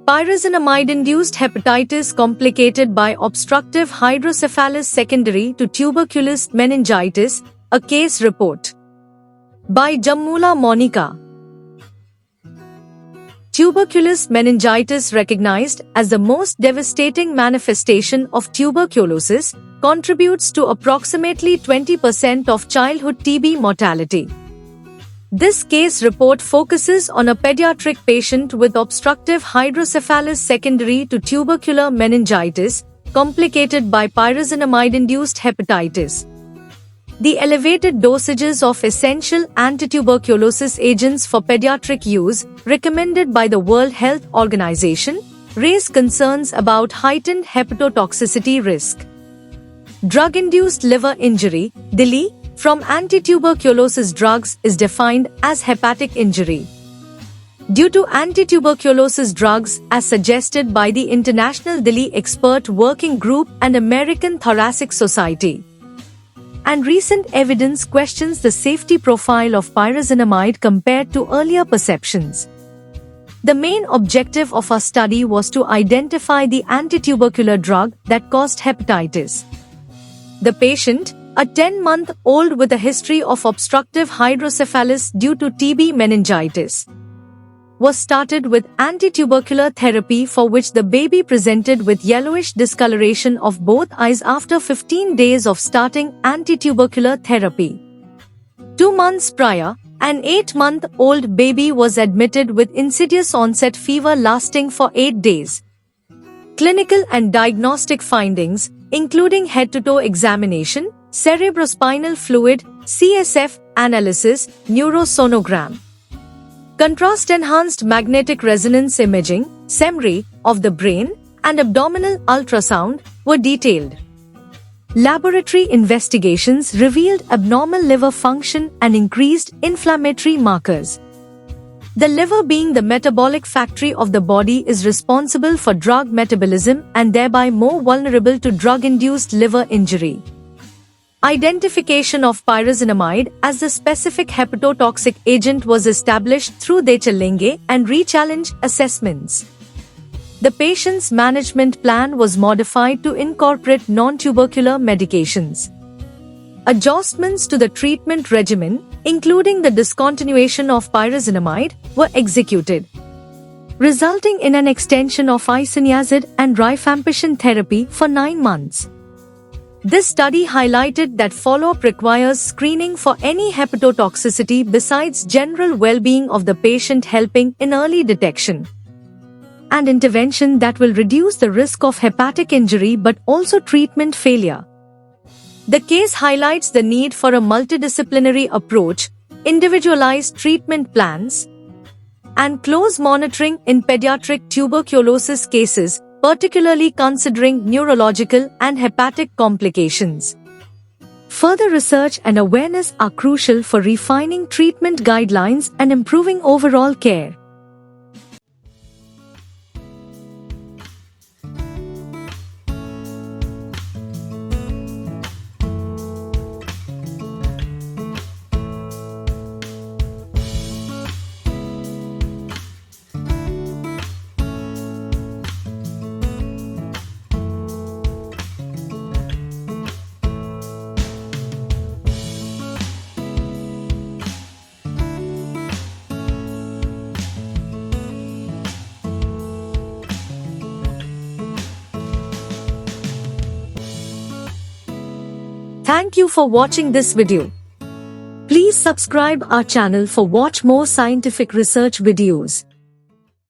Pyrazinamide-induced hepatitis complicated by obstructive hydrocephalus secondary to tuberculous meningitis, a case report. By Jammula Monica. Tuberculous meningitis, recognized as the most devastating manifestation of tuberculosis, contributes to approximately 20% of childhood TB mortality. This case report focuses on a pediatric patient with obstructive hydrocephalus secondary to tubercular meningitis, complicated by pyrazinamide-induced hepatitis. The elevated dosages of essential antituberculosis agents for pediatric use, recommended by the World Health Organization, raise concerns about heightened hepatotoxicity risk. Drug-induced liver injury, DILI, from antituberculosis drugs is defined as hepatic injury. Due to antituberculosis drugs, as suggested by the International DILI Expert Working Group and American Thoracic Society, and recent evidence questions the safety profile of pyrazinamide compared to earlier perceptions. The main objective of our study was to identify the antitubercular drug that caused hepatitis. The patient, a 10-month-old with a history of obstructive hydrocephalus due to TB meningitis, was started with antitubercular therapy, for which the baby presented with yellowish discoloration of both eyes after 15 days of starting antitubercular therapy. 2 months prior, an 8-month-old baby was admitted with insidious onset fever lasting for 8 days. Clinical and diagnostic findings, including head-to-toe examination, cerebrospinal fluid, CSF analysis, neurosonogram, contrast-enhanced magnetic resonance imaging, (CEMRI), of the brain, and abdominal ultrasound, were detailed. Laboratory investigations revealed abnormal liver function and increased inflammatory markers. The liver, being the metabolic factory of the body, is responsible for drug metabolism and thereby more vulnerable to drug-induced liver injury. Identification of pyrazinamide as the specific hepatotoxic agent was established through DECHALENGE and ReChallenge assessments. The patient's management plan was modified to incorporate non-tubercular medications. Adjustments to the treatment regimen, including the discontinuation of pyrazinamide, were executed, resulting in an extension of isoniazid and rifampicin therapy for 9 months. This study highlighted that follow-up requires screening for any hepatotoxicity besides general well-being of the patient, helping in early detection and intervention that will reduce the risk of hepatic injury but also treatment failure. The case highlights the need for a multidisciplinary approach, individualized treatment plans, and close monitoring in pediatric tuberculosis cases, particularly considering neurological and hepatic complications. Further research and awareness are crucial for refining treatment guidelines and improving overall care. Thank you for watching this video. Please subscribe our channel for watch more scientific research videos.